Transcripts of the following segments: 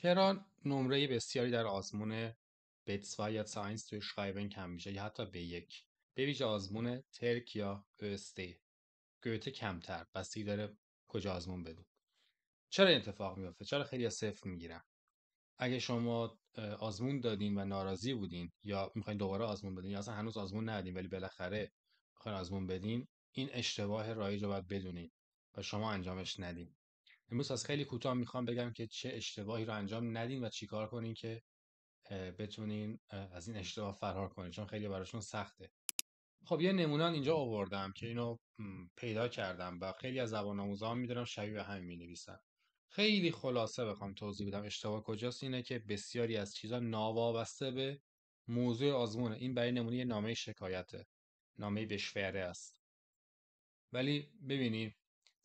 چرا نمره بسیاری در آزمون B2 یا ساینس توی شرایبن کم میشه یا حتی B1 به ویژه آزمون ترک یا ÖST گوته کمتر بستگی داره کجا آزمون بدیم. چرا این اتفاق میفته؟ چرا خیلی از صفر میگیرن؟ اگه شما آزمون دادین و ناراضی بودین یا میخواین دوباره آزمون بدین یا اصلا هنوز آزمون ندادین ولی بالاخره میخواین آزمون بدین، این اشتباه رایج رو باید بدونین و شما انجامش ندین. امروز از خیلی کوتاه میخوام بگم که چه اشتباهی رو انجام ندین و چیکار کنین که بتونین از این اشتباه فرار کنین، چون خیلی براشون سخته. خب یه نمونه اینجا آوردم که اینو پیدا کردم و خیلی از زبان آموزا هم میدونم شبیه به همین مینویسن. خیلی خلاصه بخوام توضیح بدم اشتباه کجاست، اینه که بسیاری از چیزا ناوابسته به موضوع آزمونه. این برای نمونه یه نامه شکایته، نامه بشفره است. ولی ببینید: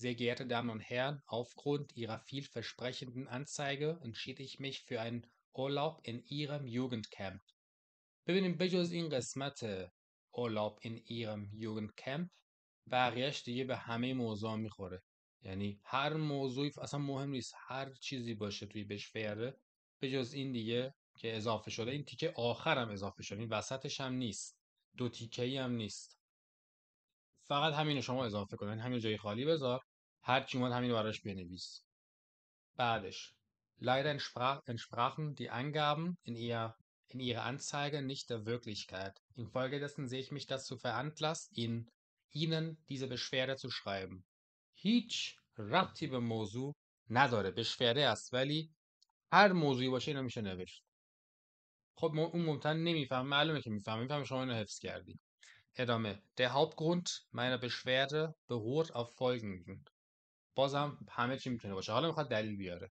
Sehr geehrte Damen und Herren, aufgrund Ihrer vielversprechenden Anzeige entschied ich mich für einen Urlaub in Ihrem Jugendcamp. ببینیم بجز این قسمت اولاب in Ihrem Jugendcamp بقیهش دیگه به همه موضوع میخوره. یعنی هر موضوعی اصلا مهم نیست، هر چیزی باشه توی بشفیره بجز این دیگه که اضافه شده. این تیکه آخرم اضافه شده، این وسطش هم نیست، دو تیکه‌ای هم نیست. فقط همینو شما اضافه کن، همین جای خالی بذار، هر چی اومد همینو براش بنویس. بعدش: Leider entsprachen die Angaben in Ihrer Anzeige nicht der Wirklichkeit. Infolgedessen sehe ich mich dazu veranlasst, Ihnen diese Beschwerde zu schreiben. هیچ ربطی به موضوع نداره، بشفره است ولی هر موضوعی باشه اینو میشه نوشت. خب اون ممتن نمیفهم، معلومه که میفهم شما اینو حفظ کردی. ادامه: Der Hauptgrund meiner Beschwerde beruht auf folgenden. بازم همه چی میتونه باشه، حالا میخواد دلیل بیاره.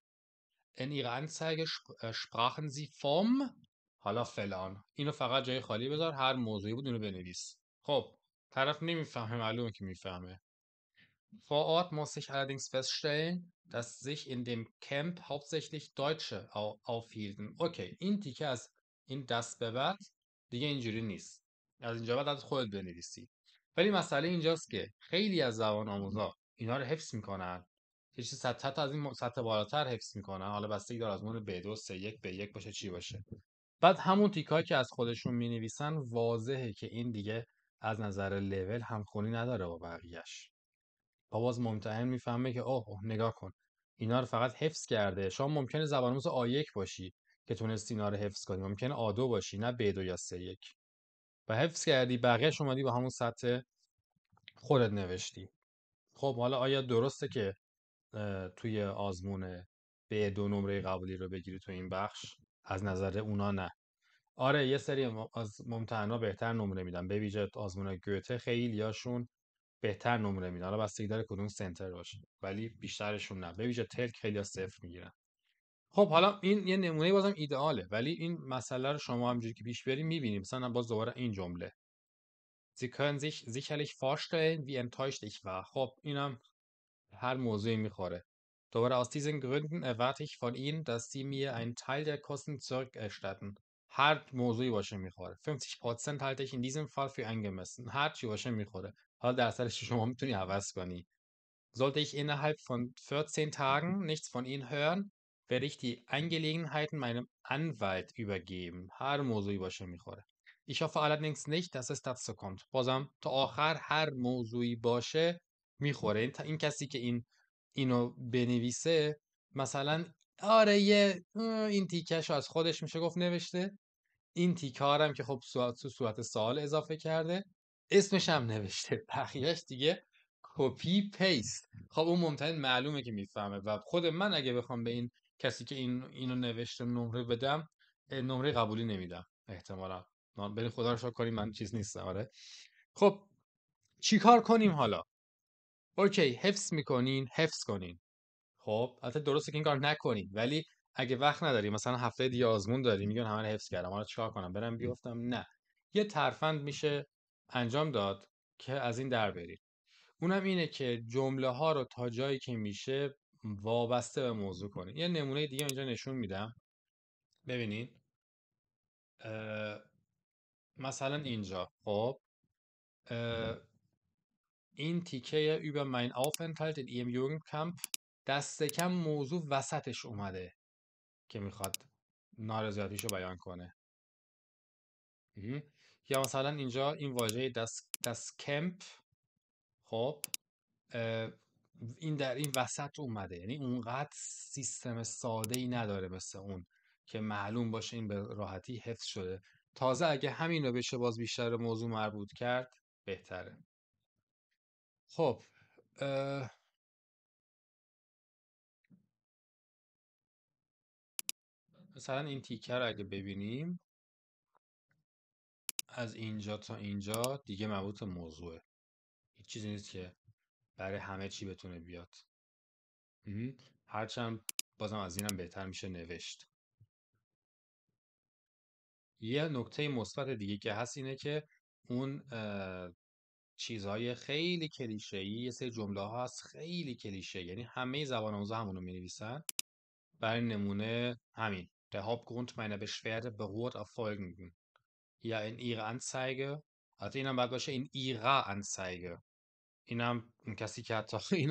In ihrer Anzeige sprachen sie vom حالا فلان. اینو فقط جای خالی بذار، هر موضوعی بود اینو بنویس. خب طرف نمیفهمه، معلومه که میفهمه. Vor Ort muss ich allerdings feststellen, dass sich in dem Camp hauptsächlich Deutsche aufhielten. اوکی، این تیکه از این دست به بعد دیگه اینجوری نیست، از اینجا بعد از خودت بنویسی. ولی مسئله اینجاست که خیلی از زبان آموزا اینا رو حفظ میکنن، یه چیز سطح از این سطح بالاتر حفظ میکنن، حالا بستگی داره آزمون B2 C1 B1 باشه چی باشه. بعد همون تیکایی که از خودشون مینویسن واضحه که این دیگه از نظر لول همخونی نداره با بقیه‌اش. باز ممتحن میفهمه که اوه نگاه کن، اینا رو فقط حفظ کرده. شما ممکنه زبان آموز A1 باشی که تونستی اینا رو حفظ کنی، ممکنه A2 باشی نه B2 یا C1 و حفظ کردی، بقیه‌اش اومدی با همون سطح خودت نوشتی. خب حالا آیا درسته که توی آزمون B2 نمره قبولی رو بگیری تو این بخش؟ از نظر اونا نه. آره یه سری از ممتحنا بهتر نمره میدن، به ویژه آزمون گوته خیلیاشون بهتر نمره میدن، حالا بستگی داره کدوم سنتر باشه، ولی بیشترشون نه، به ویژه ترک خیلی از صفر میگیرن. خب حالا این یه نمونه بازم ایدئاله، ولی این مسئله رو شما همجوری که پیش بریم میبینیم. مثلا باز دوباره این جمله: Sie können sich sicherlich vorstellen, wie enttäuscht ich war. خب اینم هر موضوعی میخوره. دوباره: Aus diesen Gründen erwarte ich von Ihnen, dass Sie mir einen Teil der Kosten zurückerstatten. هر موضوعی باشه میخوره. 50% halte ich in diesem Fall für angemessen. هر چی باشه میخوره. حالا درصدش شما میتونی عوض کنی. Sollte ich innerhalb von 14 Tagen nichts von Ihnen hören, werde ich die Angelegenheiten meinem Anwalt übergeben. هر موضوعی باشه میخوره. Ich hoffe allerdings nicht, dass es dazu kommt. بازم تا آخر هر موضوعی باشه میخوره. این کسی که اینو بنویسه مثلا آره این تیکش از خودش میشه گفت نوشته، این تیکه هم که خب تو صورت سوال اضافه کرده، اسمش هم نوشته، بقیهش دیگه کپی پیست. خب اون ممتحن معلومه که میفهمه و خود من اگه بخوام به این کسی که اینو نوشته نمره بدم، نمره قبولی نمیدم احتمالا. بریم خدا رو شکر کنیم من چیز نیستم. آره خب چیکار کنیم حالا؟ اوکی حفظ میکنین، حفظ کنین. خب البته درسته که این کار نکنین، ولی اگه وقت نداری، مثلا هفته دیگه آزمون داری، میگن همه رو حفظ کردم حالا چیکار کنم، برم بیفتم؟ نه، یه ترفند میشه انجام داد که از این در برید. اونم اینه که جمله ها رو تا جایی که میشه وابسته به موضوع کنید. یه نمونه دیگه اینجا نشون میدم، ببینید. مثلا اینجا خب این تیکه über mein Aufenthalt in ihrem Jugendcamp، دست کم موضوع وسطش اومده. که میخواد نارضایتیشو بیان کنه. مهم. یا مثلا اینجا این واژه دست کمپ. خب اه، این در این وسط اومده، یعنی اونقدر سیستم ساده ای نداره مثل اون که معلوم باشه این به راحتی حفظ شده. تازه اگه همین رو بشه باز بیشتر به موضوع مربوط کرد بهتره. خب اه، مثلا این تیکر رو اگه ببینیم از اینجا تا اینجا دیگه مربوط به موضوعه، هیچ چیزی نیست که برای همه چی بتونه بیاد. مهم. هرچند بازم از اینم بهتر میشه نوشت. یه نکته مثبت دیگه که هست اینه که اون چیزهای خیلی کلیشه‌ای، یه سری جمله ها هست خیلی کلیشه، یعنی همه زبان آموزا همونو مینویسن. برای نمونه همین Der Hauptgrund meiner Beschwerde beruht auf folgenden. Ja, in ihrer Anzeige. Also اینم باید باشه in ihrer Anzeige. اینم اون کسی که حتی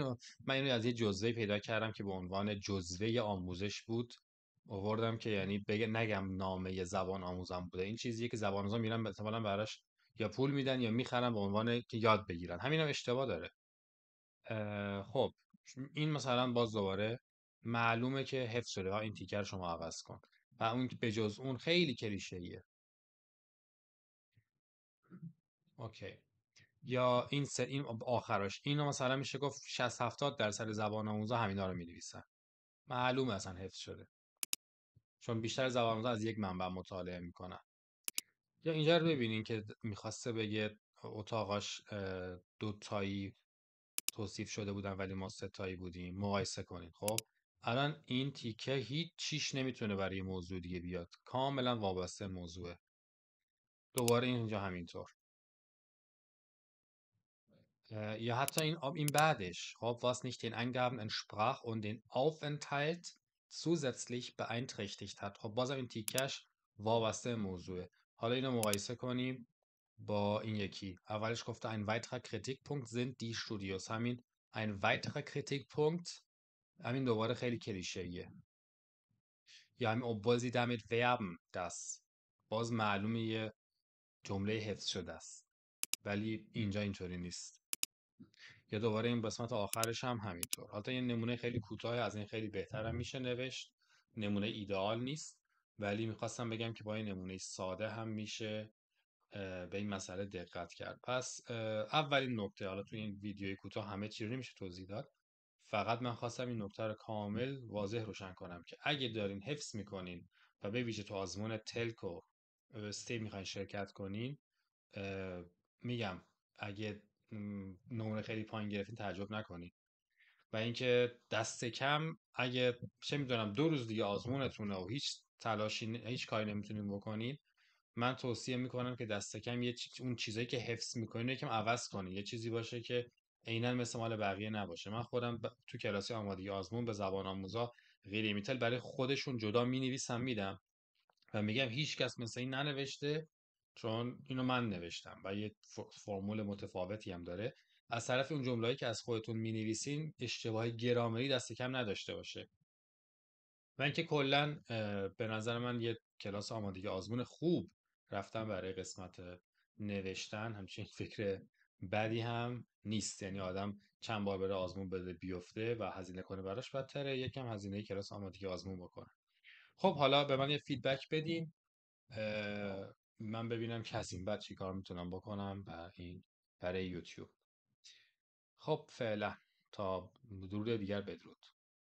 من اینو از یه جزوه پیدا کردم که به عنوان جزوه آموزش بود آوردم که یعنی نگم نامه زبان آموزم بوده. این چیزیه که زبان آموزا میرن احتمالاً براش یا پول میدن یا میخرن به عنوان که یاد بگیرن. همینم اشتباه داره. خب این مثلا باز دوباره معلومه که حفظ شده و این تیکر شما عوض کن و اون به جز اون خیلی کلیشه‌ایه. اوکی. یا این آخراش اینو مثلا میشه گفت 60 70% زبان آموزا همینا رو مینویسن. معلومه اصلا حفظ شده چون بیشتر زبان آموزا از یک منبع مطالعه میکنن. یا اینجا رو ببینین که میخواسته بگه اتاقاش دو تایی توصیف شده بودن ولی ما سه تایی بودیم، مقایسه کنین. خب الان این تیکه هیچ چیش نمیتونه برای موضوع دیگه بیاد، کاملا وابسته موضوعه. دوباره اینجا همینطور. Ja, حتی این بعدش. Rob was nicht den Angaben entsprach und den Aufenthalt zusätzlich beeinträchtigt hat. خب بازم این تیکش وابسته موضوعه. حالا اینو مقایسه کنیم با این یکی. اولش گفته ein weiterer Kritikpunkt sind die Studios. همین ein weiterer Kritikpunkt همین دوباره خیلی کلیشه‌ایه. یا همین obwohl sie damit werben dass. باز معلومه یه جمله حفظ شده است ولی اینجا اینطوری نیست. یا دوباره این قسمت آخرش هم همینطور. حالا یه نمونه خیلی کوتاه از این خیلی بهتر هم میشه نوشت. نمونه ایدئال نیست ولی میخواستم بگم که با این نمونه ساده هم میشه به این مسئله دقت کرد. پس اولین نکته، حالا تو این ویدیوی کوتاه همه چی رو نمیشه توضیح داد، فقط من خواستم این نکته رو کامل واضح روشن کنم که اگه دارین حفظ میکنین و به ویژه تو آزمون تلکو استی میخواین شرکت کنین، میگم اگه نمره خیلی پایین گرفتین تعجب نکنین. و اینکه دست کم اگه چه میدونم 2 روز دیگه آزمونتونه و هیچ تلاشی هیچ کاری نمیتونین بکنین، من توصیه میکنم که دست کم اون چیزایی که حفظ میکنین یکم عوض کنین، یه چیزی باشه که عیناً مثل مال بقیه نباشه. من خودم تو کلاسی آمادگی آزمون به زبان آموزا غیر میتل برای خودشون جدا مینویسم میدم و میگم هیچ کس مثل این ننوشته چون اینو من نوشتم و یه فرمول متفاوتی هم داره. از طرف اون جمله‌ای که از خودتون مینویسین اشتباه گرامری دست کم نداشته باشه. و اینکه کلا به نظر من یه کلاس آمادگی آزمون خوب رفتن برای قسمت نوشتن همچین فکر بدی هم نیست. یعنی آدم چند بار بره آزمون بده بیفته و هزینه کنه براش بدتره یکم هزینه کلاس آمادگی آزمون بکنه. خب حالا به من یه فیدبک بدین من ببینم که از این بعد چی کار میتونم بکنم برای یوتیوب. خب فعلا تا درود دیگر بدرود.